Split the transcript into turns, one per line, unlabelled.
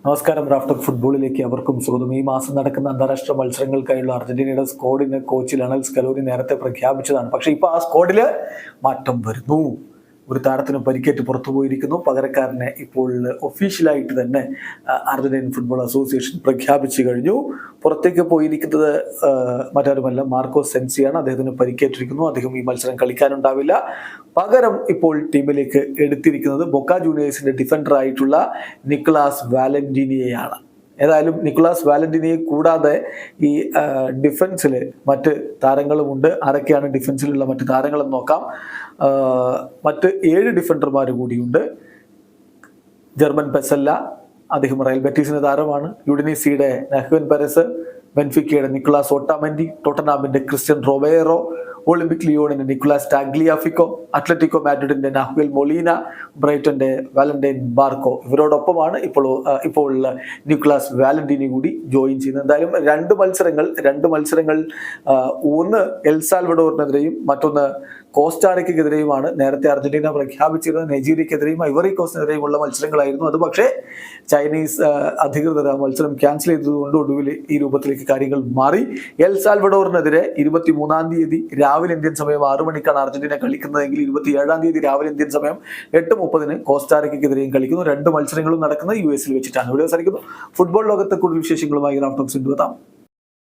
നമസ്കാരം. റാഫ്റ്റർ ഫുട്ബോളിലേക്ക് അവർക്കും സ്വാഗതം. ഈ മാസം നടക്കുന്ന അന്താരാഷ്ട്ര മത്സരങ്ങൾക്കായുള്ള അർജന്റീനയുടെ സ്ക്വാഡിന് കോച്ച് ലയണൽ സ്കലോനി നേരത്തെ പ്രഖ്യാപിച്ചതാണ്. പക്ഷേ ഇപ്പോൾ ആ സ്ക്വാഡിൽ മാറ്റം വരുന്നു. ഒരു താരത്തിന് പരിക്കേറ്റ് പുറത്തുപോയിരിക്കുന്നു. പകരക്കാരനെ ഇപ്പോൾ ഒഫീഷ്യലായിട്ട് തന്നെ അർജന്റീൻ ഫുട്ബോൾ അസോസിയേഷൻ പ്രഖ്യാപിച്ചു കഴിഞ്ഞു. പുറത്തേക്ക് പോയിരിക്കുന്നത് മറ്റാരുമല്ല, മാർക്കോ സെൻസിയാണ്. അദ്ദേഹത്തിന് പരിക്കേറ്റിരിക്കുന്നു. അദ്ദേഹം ഈ മത്സരം കളിക്കാനുണ്ടാവില്ല. പകരം ഇപ്പോൾ ടീമിലേക്ക് എടുത്തിരിക്കുന്നത് ബൊക്ക ജൂനിയേഴ്സിന്റെ ഡിഫൻഡർ ആയിട്ടുള്ള നിക്കോളാസ് വാലന്റീനിയെയാണ്. ഏതായാലും നിക്കോളാസ് വാലന്റീനിയെ കൂടാതെ ഈ ഡിഫൻസിൽ മറ്റ് താരങ്ങളുമുണ്ട്. ആരൊക്കെയാണ് ഡിഫൻസിലുള്ള മറ്റ് താരങ്ങളെന്ന് നോക്കാം. മറ്റ് 7 ഡിഫൻഡർമാർ കൂടിയുണ്ട്. ജർമ്മൻ പെസല്ല, അദ്ദേഹം റയൽ ബെറ്റീസിന്റെ താരമാണ്. യുഡിനീസിയുടെ നഹ്വൻ പെരസ്, ബെൻഫിക്കയുടെ നിക്കോളാസ് ഓട്ടാമെന്റി, ടോട്ടനാമിന്റെ ക്രിസ്ത്യൻ റൊബേറോ, ഒളിമ്പിക് ലിയോണിന്റെ നിക്കോളാസ് ടാഗ്ലിയാഫിക്കോ, അത്ലറ്റിക്കോ മാഡ്രിഡിന്റെ നാഹുൽ മൊളീന, ബ്രൈറ്റന്റെ വാലന്റൈൻ ബാർക്കോ, ഇവരോടൊപ്പമാണ് ഇപ്പോൾ നിക്കോളാസ് വാലന്റീനി കൂടി ജോയിൻ ചെയ്യുന്നത്. എന്തായാലും രണ്ട് മത്സരങ്ങൾ ഒന്ന് എൽ സാൽവഡോറിനെതിരെയും മറ്റൊന്ന് കോസ്റ്റാറിക്കെതിരെയുമാണ് നേരത്തെ അർജന്റീന പ്രഖ്യാപിച്ചിരുന്നത്. നൈജീരിയക്കെതിരെയും ഐവറി കോസ്റ്റിനെതിരെയുമുള്ള മത്സരങ്ങളായിരുന്നു. അത് പക്ഷേ ചൈനീസ് അധികൃതർ ആ മത്സരം ക്യാൻസൽ ചെയ്തതുകൊണ്ട് ഒടുവിൽ ഈ രൂപത്തിലേക്ക് കാര്യങ്ങൾ മാറി. എൽ സാൽവഡോറിനെതിരെ 23-ാം തീയതി രാവിലെ ഇന്ത്യൻ സമയം 6 മണിക്കാണ് അർജന്റീന കളിക്കുന്നതെങ്കിൽ 27-ാം തീയതി രാവിലെ ഇന്ത്യൻ സമയം 8:30 കോസ്റ്റാറിക്കെതിരെയും കളിക്കുന്നു. 2 മത്സരങ്ങളും നടക്കുന്നത് US-ൽ വെച്ചിട്ടാണ്. ഇവിടെ അവസാനിക്കുന്നു. ഫുട്ബോൾ ലോകത്തെ കൂടുതൽ വിശേഷങ്ങളുമായി റാഫ്റ്റോക്സ് എത്താം.